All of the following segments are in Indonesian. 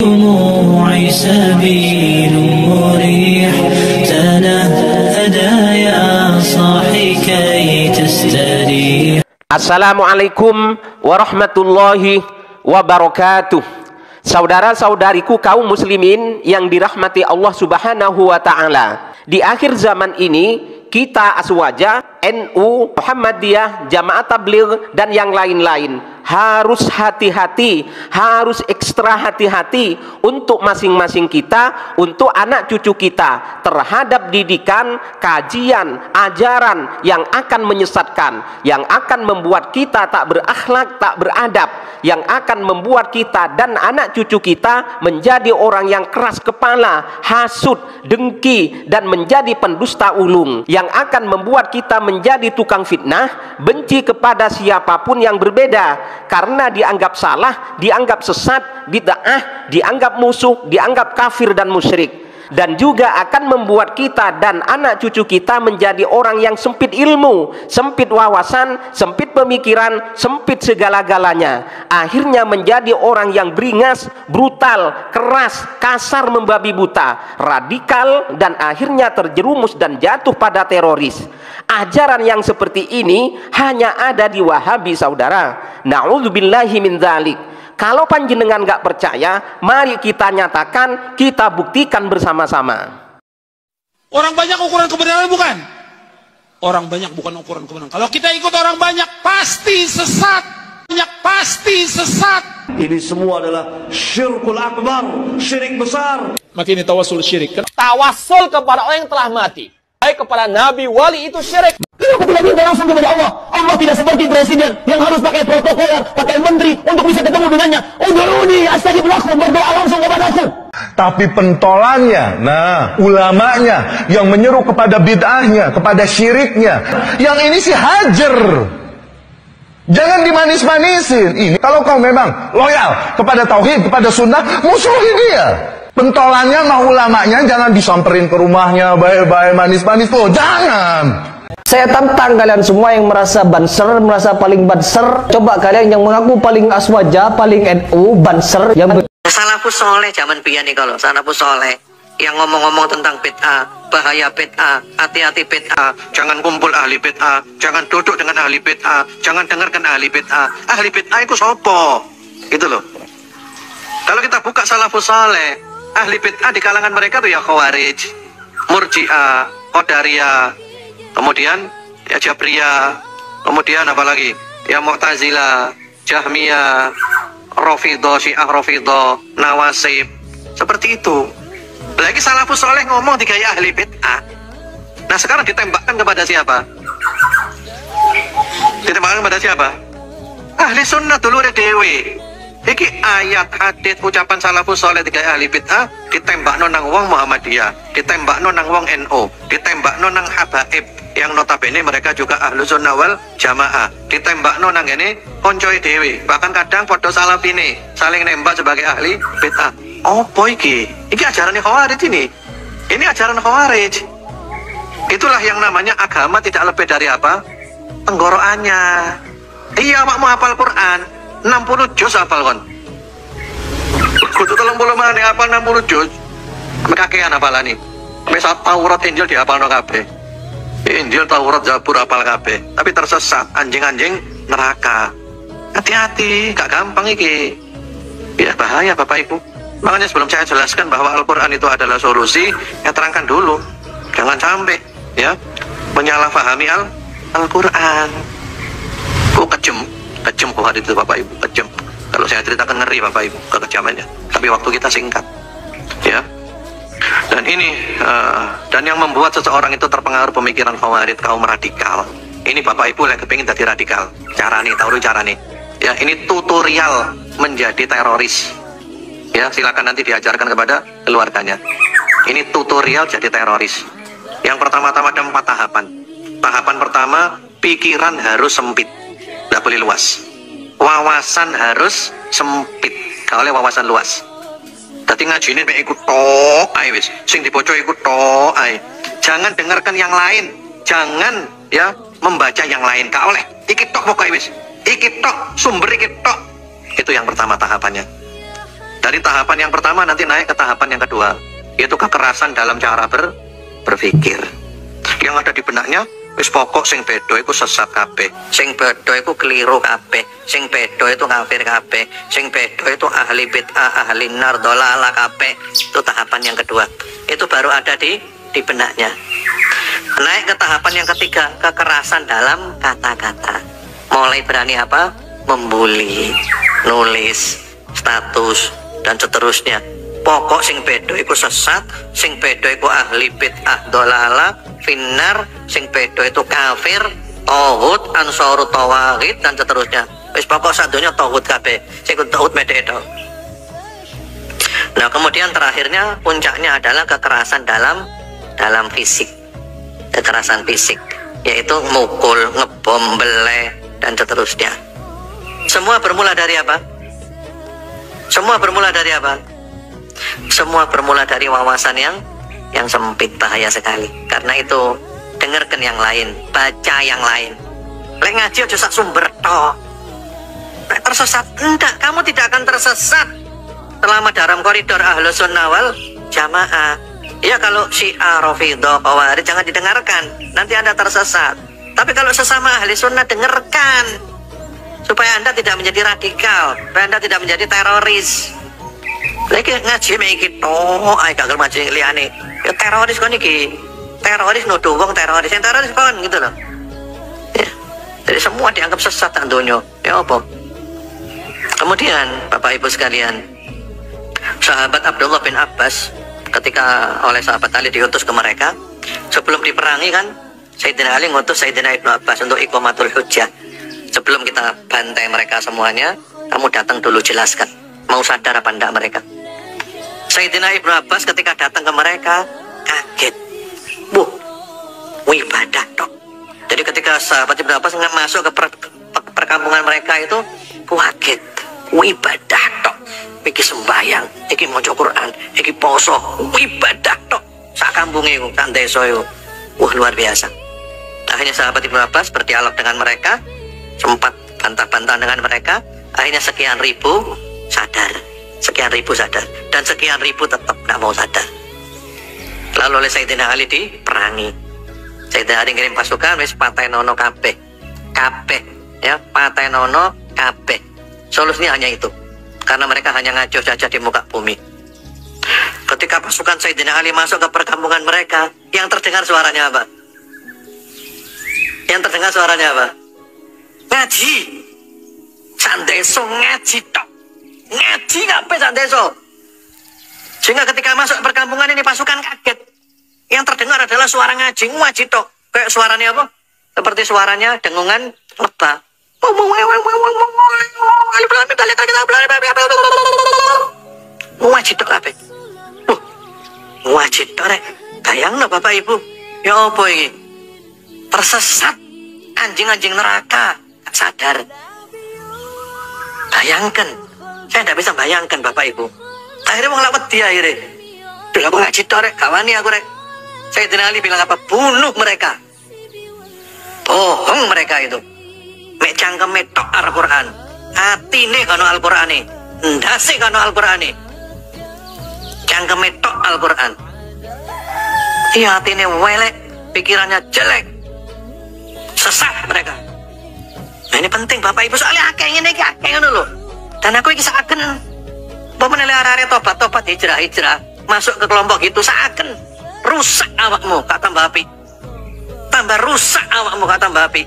دموعي سبيل مريح تنهدى يا صاحي كي تستريح. Assalamualaikum warahmatullahi wabarakatuh. Saudara-saudariku kaum muslimin yang dirahmati Allah Subhanahu wa ta'ala, di akhir zaman ini kita Aswaja, NU, Muhammadiyah, Jamaah Tabligh dan yang lain-lain harus hati-hati, harus ekstra hati-hati untuk masing-masing kita, untuk anak cucu kita terhadap didikan, kajian, ajaran yang akan menyesatkan, yang akan membuat kita tak berakhlak, tak beradab, yang akan membuat kita dan anak cucu kita menjadi orang yang keras kepala, hasut, dengki, dan menjadi pendusta ulung, yang akan membuat kita menjadi tukang fitnah, benci kepada siapapun yang berbeda karena dianggap salah, dianggap sesat, bid'ah, dianggap musuh, dianggap kafir dan musyrik. Dan juga akan membuat kita dan anak cucu kita menjadi orang yang sempit ilmu, sempit wawasan, sempit pemikiran, sempit segala-galanya. Akhirnya menjadi orang yang beringas, brutal, keras, kasar, membabi buta, radikal, dan akhirnya terjerumus dan jatuh pada teroris. Ajaran yang seperti ini hanya ada di Wahabi, saudara. Na'udzubillahi min dzalik. Kalau panjenengan nggak percaya, mari kita nyatakan, kita buktikan bersama-sama. Orang banyak ukuran kebenaran bukan? Orang banyak bukan ukuran kebenaran. Kalau kita ikut orang banyak, pasti sesat. Banyak pasti sesat. Ini semua adalah syirkul akbar, syirik besar. Maka ini tawasul syirik. Tawasul kepada orang yang telah mati, baik kepada nabi, wali, itu syirik. Aku tidak minta langsung kepada Allah. Allah tidak seperti presiden yang harus pakai protokoler, pakai menteri untuk bisa ketemu dengannya. Udhuruni astajib lakum, berdoa langsung kepadaku. Tapi pentolannya, ulamanya yang menyeru kepada bid'ahnya, kepada syiriknya, yang ini sih hajar. Jangan dimanis-manisin. Ini kalau kau memang loyal kepada tauhid, kepada sunnah, musuhi dia. Pentolannya ulamanya jangan disamperin ke rumahnya, baik-baik manis-manis tuh, jangan. Saya tantang kalian semua yang merasa banser, merasa paling banser. Coba kalian yang mengaku paling Aswaja, paling NU, banser, yang salafus soleh zaman biyen nih, kalau salafus soleh yang ngomong-ngomong tentang bid'ah, bahaya bid'ah, hati-hati bid'ah, jangan kumpul ahli bid'ah, jangan duduk dengan ahli bid'ah, jangan dengarkan ahli bid'ah. Ahli bid'ah itu sopo? Gitu loh. Kalau kita buka salafus soleh, ahli bid'ah di kalangan mereka tuh ya Khawarij, Murji'ah, Qadariyah, kemudian ya Jabriyah, kemudian apa lagi? Ya Mu'tazilah, Jahmiyah, Rafidhah, Syiah Rafidhah, Nawasib, seperti itu. Lagi salafus soleh ngomong digaya ahli bid'ah. Nah sekarang ditembakkan kepada siapa? Ditembakkan kepada siapa? Ahli sunnah dulu dewe. Iki ayat, hadits, ucapan salafus soleh digaya ahli bid'ah, ditembakno nang wong Muhammadiyah, ditembakno nang wong NU, ditembakno nang habaib yang notabene mereka juga ahlu sunnah wal jamaah, ditembakno nang ini koncoy dewe, bahkan kadang podo salafine saling nembak sebagai ahli bid'ah. Opo iki? Iki ajaran Khawarij ini. Ini ajaran Khawarij. Itulah yang namanya agama tidak lebih dari apa? Tenggorokannya. Iya, awakmu hafal Quran 60 juz hafal kon. Kudu 30 menit hafal 60 juz. Mekakean hafalane. Wis Taurat Injil dihafalno kabeh. Injil, Taurat, Zabur hafal kabeh, tapi tersesat, anjing-anjing neraka. Hati-hati, gak gampang iki. Ya bahaya Bapak Ibu. Makanya sebelum saya jelaskan bahwa Al-Quran itu adalah solusi, ya terangkan dulu. Jangan sampai ya menyalahfahami Al-Quran. Oh kejam Khawarij itu Bapak Ibu, kejam. Kalau saya ceritakan ngeri Bapak Ibu kekejamannya. Tapi waktu kita singkat, ya. Dan ini dan yang membuat seseorang itu terpengaruh pemikiran Khawarij, kaum radikal. Ini Bapak Ibu yang kepingin jadi radikal. Cara nih, tahu cara nih. Ya, ini tutorial menjadi teroris. Ya, silakan nanti diajarkan kepada keluarganya. Ini tutorial jadi teroris. Yang pertama-tama ada 4 tahapan. Tahapan pertama, pikiran harus sempit, tidak boleh luas. Wawasan harus sempit, gak boleh wawasan luas. Tadi ngaji ini ikut tok, ayo wis. Sing diboco ikut tok, ayo. Jangan dengarkan yang lain, jangan ya membaca yang lain, gak oleh. Iki tok pokoknya wis. Iki tok, sumber iki tok. Itu yang pertama tahapannya. Dari tahapan yang pertama nanti naik ke tahapan yang kedua, yaitu kekerasan dalam cara berpikir. Yang ada di benaknya, wis pokok sing bedo iku sesat kabeh, sing bedo iku keliru kabeh, sing bedo itu kafir kabeh, sing bedo itu ahli bid'ah, ahli nar, dolala kabeh. Itu tahapan yang kedua. Itu baru ada di benaknya. Naik ke tahapan yang ketiga, kekerasan dalam kata-kata. Mulai berani apa? Membuli, nulis, status, dan seterusnya. Pokok sing bedo iku sesat, sing bedo iku ahli bid'ah dolala, finnar, sing bedo itu kafir, tauhid, ansarut tawahid, dan seterusnya. Wis pokok sadunya tauhid kabeh, sing tauhid medhe itu. Nah, kemudian terakhirnya puncaknya adalah kekerasan dalam fisik. Kekerasan fisik, yaitu mukul, ngebom, beleh, dan seterusnya. Semua bermula dari apa? Semua bermula dari apa? Semua bermula dari wawasan yang sempit, bahaya sekali. Karena itu dengarkan yang lain, baca yang lain. Lek ngaji aja sak sumber tok. Lek tersesat enggak, kamu tidak akan tersesat selama dalam koridor Ahlus Sunnah wal Jamaah. Ya kalau Syiah, Rafidhah, Khawarij jangan didengarkan, nanti Anda tersesat. Tapi kalau sesama ahli sunnah dengarkan, supaya Anda tidak menjadi radikal, supaya Anda tidak menjadi teroris. Lagi ngaji iki tok, ae gak ngaji liyane. Ya teroris kon iki. Teroris nuduh wong teroris, yang teroris kon gitu loh. Ya. Jadi semua dianggap sesat tak donya. Ya apa? Kemudian Bapak Ibu sekalian, sahabat Abdullah bin Abbas ketika oleh sahabat Ali diutus ke mereka, sebelum diperangi kan Sayyidina Ali ngutus Sayyidina Ibnu Abbas untuk iqamatul hujjah. Sebelum kita bantai mereka semuanya, kamu datang dulu jelaskan, mau sadar apa enggak mereka. Sayyidina Ibnu Abbas ketika datang ke mereka kaget. Ibadah tok. Jadi ketika sahabat Ibnu Abbas masuk ke perkampungan mereka itu kaget. Ibadah tok. Iki sembahyang, iki maca Quran, iki poso, ibadah tok. Sak kampunge iku, sak desa iku. Luar biasa. Akhirnya sahabat Ibnu Abbas berdialog dengan mereka, sempat bantah-bantah dengan mereka. Akhirnya sekian ribu sadar, dan sekian ribu tetap tidak mau sadar. Lalu oleh Sayyidina Ali diperangi. Sayyidina Ali ngirim pasukan, wis patenono kabeh, ya patenono kabeh. Solusinya hanya itu, karena mereka hanya ngaco saja di muka bumi. Ketika pasukan Sayyidina Ali masuk ke perkampungan mereka, yang terdengar suaranya apa? Yang terdengar suaranya apa? Ngaji. Sandeso ngaji tok. Ngaji ngapain sandeso? Sehingga ketika masuk perkampungan ini pasukan kaget. Yang terdengar adalah suara ngaji tok. Kayak suaranya apa? Seperti suaranya dengungan lebah. Ngaji tok apa? Ngaji tok rek. Bayangno Bapak Ibu. Ya apa ini? Tersesat anjing-anjing neraka, gak sadar. Bayangkan, saya tidak bisa bayangkan Bapak Ibu. Akhirnya mau ngelawat dia akhirnya. Bila mau ngaji tok rek, kawani aku rek. Sayyidina Ali bilang apa? Bunuh mereka. Bohong mereka itu. Mek cangkeme tok Al-Quran. Atine kano Al-Quran ini. Ndase kano Al-Quran ini. Cangkeme tok Al-Quran. Iya atine welek, pikirannya jelek. Sesat mereka. Nah ini penting Bapak Ibu, soalnya akeh ngene iki akeh ngono lho. Dan aku iki saken pemenele arek tobat hijrah masuk ke kelompok itu saken rusak awakmu gak tambah api. Tambah rusak awakmu gak tambah api.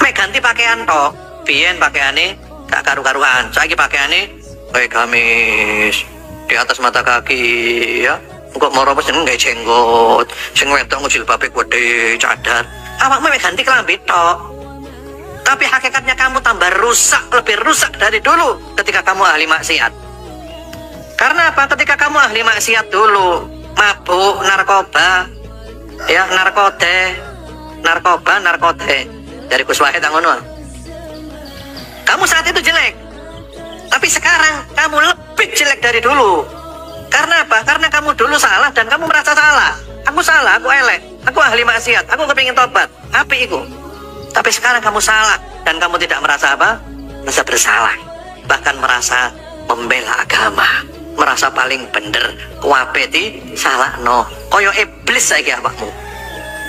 Mek ganti pakaian tok, biyen pakaiane gak karu-karuan. Saiki pakaiane kayak gamis di atas mata kaki ya. Kok moro pas jeneng gawe jenggot, sing wedok jilbabe gede, cadar. Awakmu mek ganti klambi tok. Tapi hakikatnya kamu tambah rusak, lebih rusak dari dulu ketika kamu ahli maksiat. Karena apa? Ketika kamu ahli maksiat dulu, mabuk, narkoba, ya narkoba, dari Gus Wahid ngono. Kamu saat itu jelek. Tapi sekarang kamu lebih jelek dari dulu. Karena apa? Karena kamu dulu salah dan kamu merasa salah. Aku salah, aku elek, aku ahli maksiat, aku kepingin tobat. Api itu. Tapi sekarang kamu salah dan kamu tidak merasa apa? Merasa bersalah. Bahkan merasa pembela agama, merasa paling bener, kuwabe di salahno. Koyo iblis saiki awakmu.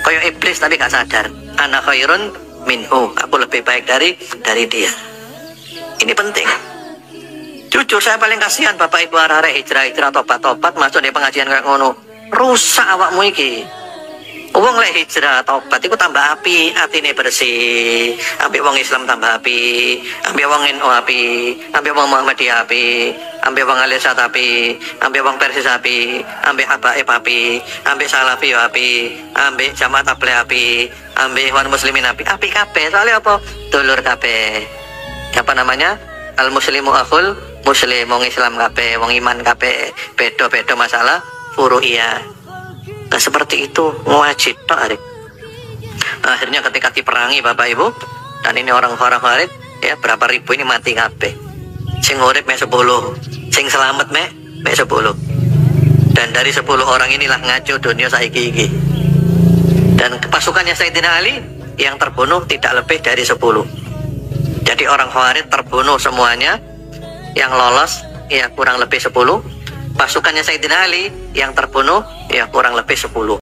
Koyo iblis tapi gak sadar. Ana khairun minhu, aku lebih baik dari dia. Ini penting. Jujur saya paling kasihan Bapak Ibu arek hijrah tobat masuk di pengajian kayak ngono. Rusak awakmu iki. Wong lek hijrah tobat iku tambah api, atine bersih, ambek wong Islam tambah api, ambek wong NU api, ambek wong Muhammadiyah api, ambek wong Alisat api, ambek wong Persis api, ambek Habaib api, ambek Salafi api, ambek Jamaah Tabligh api, ambek wan muslimin api kabeh. Soalnya apa? Dulur kabeh. Apa namanya? Al muslimu akhul muslim, wong Islam kabeh, wong iman kabeh, beda-beda masalah furu'iyah. Nah seperti itu wajib tarik. Akhirnya ketika diperangi Bapak Ibu, dan ini orang-orang Khawarij ya, berapa ribu ini mati kabeh. Sing urip mek 10, sing selamat mek 10. Dan dari 10 orang inilah ngaco dunia saiki iki. Dan pasukannya Sayyidina Ali yang terbunuh tidak lebih dari 10. Jadi orang Khawarij terbunuh semuanya, yang lolos ya kurang lebih 10. Pasukannya Sayyidina Ali yang terbunuh ya kurang lebih 10.